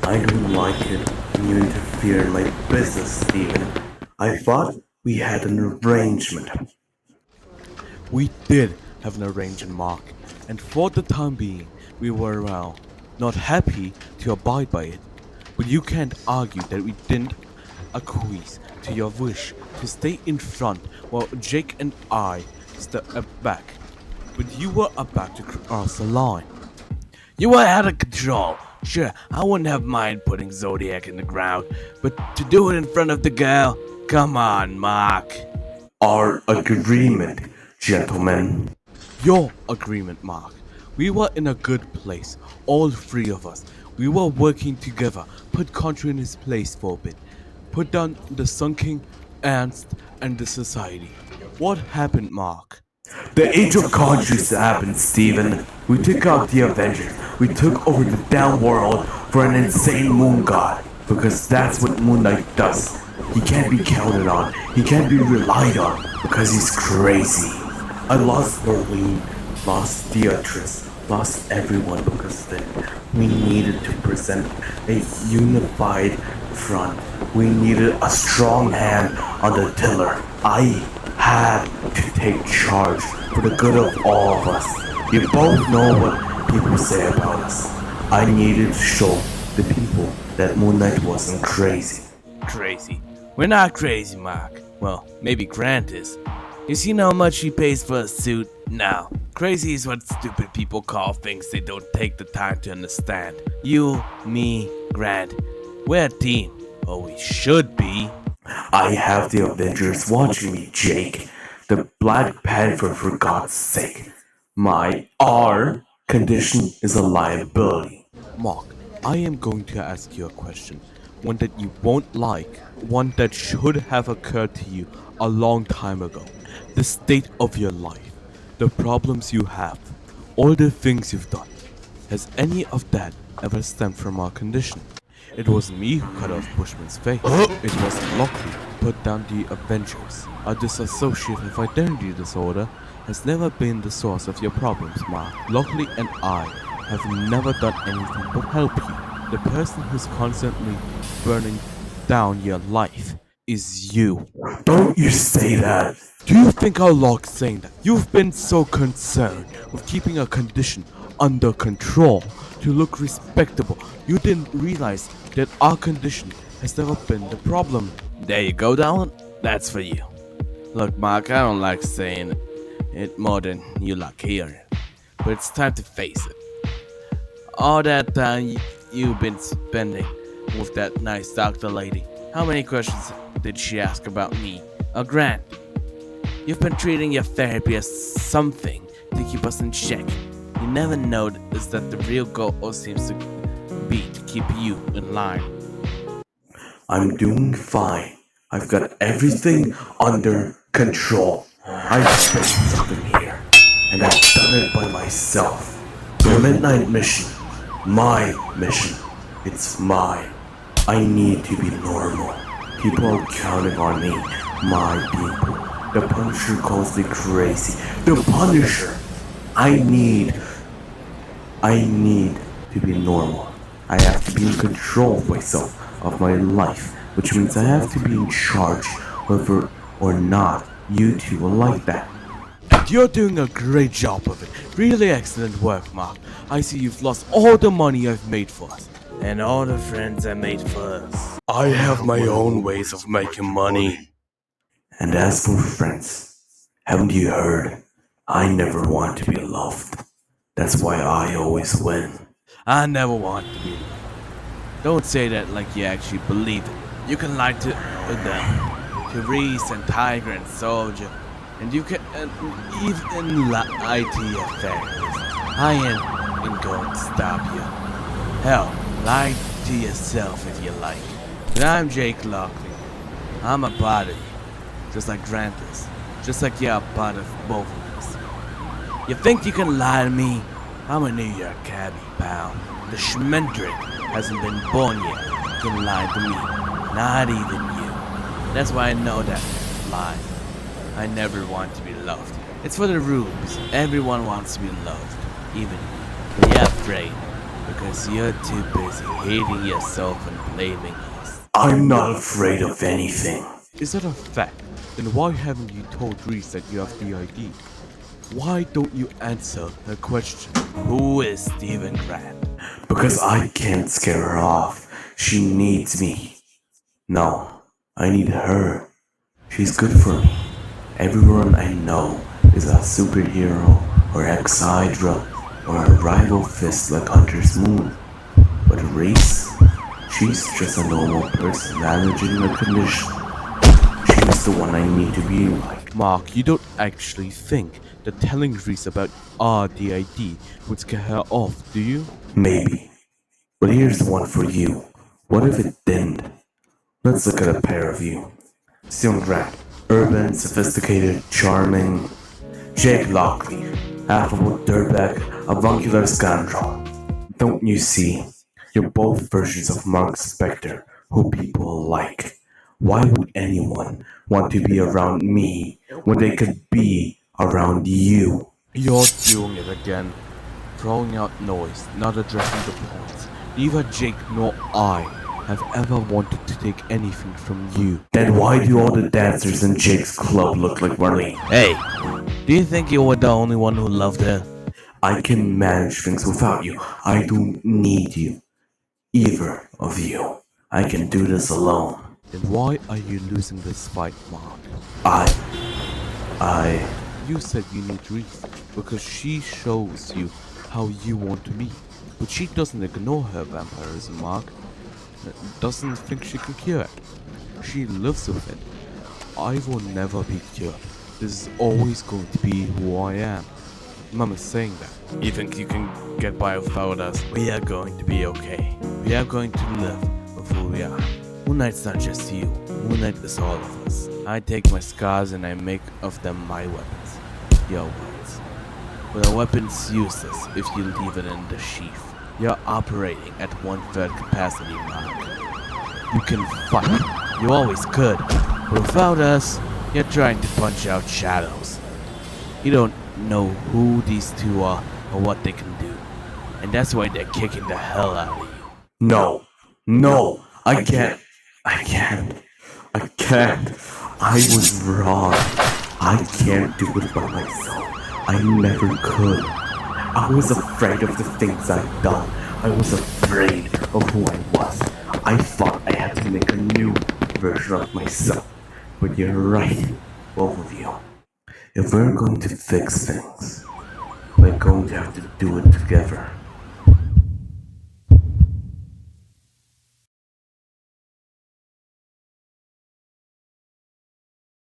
I don't like it when you interfere in my business, Stephen. I thought we had an arrangement. We did have an arrangement, Mark, and for the time being, we were, well, not happy to abide by it. But you can't argue that we didn't acquiesce to your wish to stay in front while Jake and I stepped back. But you were about to cross the line. You were out of control. Sure, I wouldn't have mind putting Zodiac in the ground, but to do it in front of the girl? Come on, Mark. Our agreement, gentlemen. Your agreement, Mark. We were in a good place, all three of us. We were working together, put country in his place for a bit, put down the sunken ants and the society. What happened, Mark? The Age of Conscience happened, Stephen. We took out the Avengers. We took over the down world for an insane moon god. Because that's what Moon Knight does. He can't be counted on. He can't be relied on. Because he's crazy. I lost Marlene, lost Beatrice, lost everyone because then we needed to present a unified front. We needed a strong hand on the tiller. I had to take charge for the good of all of us. You both know what people say about us. I needed to show the people that Moon Knight wasn't crazy. Crazy. We're not crazy, Mark. Well, maybe Grant is. You seen how much he pays for a suit? No. Crazy is what stupid people call things they don't take the time to understand. You, me, Grant. We're a team. Or we should be. I have the Avengers watching me, Jake. The Black Panther, for God's sake. My R condition is a liability. Mark, I am going to ask you a question. One that you won't like. One that should have occurred to you a long time ago. The state of your life. The problems you have. All the things you've done. Has any of that ever stemmed from our condition? It wasn't me who cut off Bushman's face. It was Lockley who put down the Avengers. A dissociative identity disorder has never been the source of your problems, Mark. Lockley and I have never done anything but help you. The person who's constantly burning down your life is you. Don't you say that. Do you think our log's saying that? You've been so concerned with keeping a condition under control to look respectable. You didn't realize that our condition has never been the problem. There you go, Dallin. That's for you. Look, Mark, I don't like saying it more than you like hearing it. But it's time to face it. All that time you've been spending with that nice doctor lady, how many questions did she ask about me? Grant, you've been treating your therapy as something to keep us in check. You never noticed that the real goal seems to be to keep you in line. I'm doing fine. I've got everything under control. I've spent something here, and I've done it by myself. The Midnight Mission. My mission. It's mine. I need to be normal. People are counting on me. My people. The Punisher calls me crazy. The Punisher! I need to be normal. I have to be in control of myself, of my life, which means I have to be in charge, whether or not you two will like that. You're doing a great job of it. Really excellent work, Mark. I see you've lost all the money I've made for us. And all the friends I made for us. I have my own ways of making money. And as for friends, haven't you heard? I never want to be loved. That's why I always win. I never want to be. Don't say that like you actually believe it. You can lie to them, to Reese and Tiger and Soldier, and you can even lie to your therapist. I ain't going to stop you. Hell, lie to yourself if you like. But I'm Jake Lockley. I'm a part of you, just like Grant is, just like you're a part of both of us. You think you can lie to me? I'm a New York cabbie, pal. The Schmendrick hasn't been born yet. You can lie to me, not even you. That's why I know that lie. I never want to be loved. It's for the rubes. Everyone wants to be loved, even when you're afraid. Because you're too busy hating yourself and blaming us. I'm not afraid of anything. Is that a fact? Then why haven't you told Reese that you have the ID? Why don't you answer her question? Who is Stephen Grant? Because I can't scare her off. She needs me. No, I need her. She's good for me. Everyone I know is a superhero or ex-Hydra or a rival fist like Hunter's Moon. But Reese, she's just a normal person managing a condition. She's the one I need to be like. Mark, you don't actually think that telling Reese about RDID would scare her off, do you? Maybe. But here's the one for you. What if it didn't? Let's look at a pair of you. Stephen Grant, urban, sophisticated, charming. Jake Lockley, affable dirtbag, avuncular scoundrel. Don't you see? You're both versions of Mark Spector, who people like. Why would anyone want to be around me when they could be around you? You're doing it again. Throwing out noise, not addressing the points. Neither Jake nor I have ever wanted to take anything from you. Then why do all the dancers in Jake's club look like Marlene? Hey, do you think you were the only one who loved her? I can manage things without you. I don't need you. Either of you. I can do this alone. Then why are you losing this fight, Mark? I... You said you need Reese because she shows you how you want to be. But she doesn't ignore her vampirism, Mark. Doesn't think she can cure it. She lives with it. I will never be cured. This is always going to be who I am. Mom is saying that. You think you can get by without us? We are going to be okay. We are going to live with who we are. Moon Knight's not just you. Moon Knight is all of us. I take my scars and I make of them my weapons. Your words. But a weapon's useless if you leave it in the sheath. You're operating at 1/3 capacity, Mark. You can fight. You always could. But without us, you're trying to punch out shadows. You don't know who these two are or what they can do. And that's why they're kicking the hell out of you. No, I can't. I was wrong. I can't do it by myself. I never could. I was afraid of the things I'd done. I was afraid of who I was. I thought I had to make a new version of myself. But you're right, both of you. If we're going to fix things, we're going to have to do it together.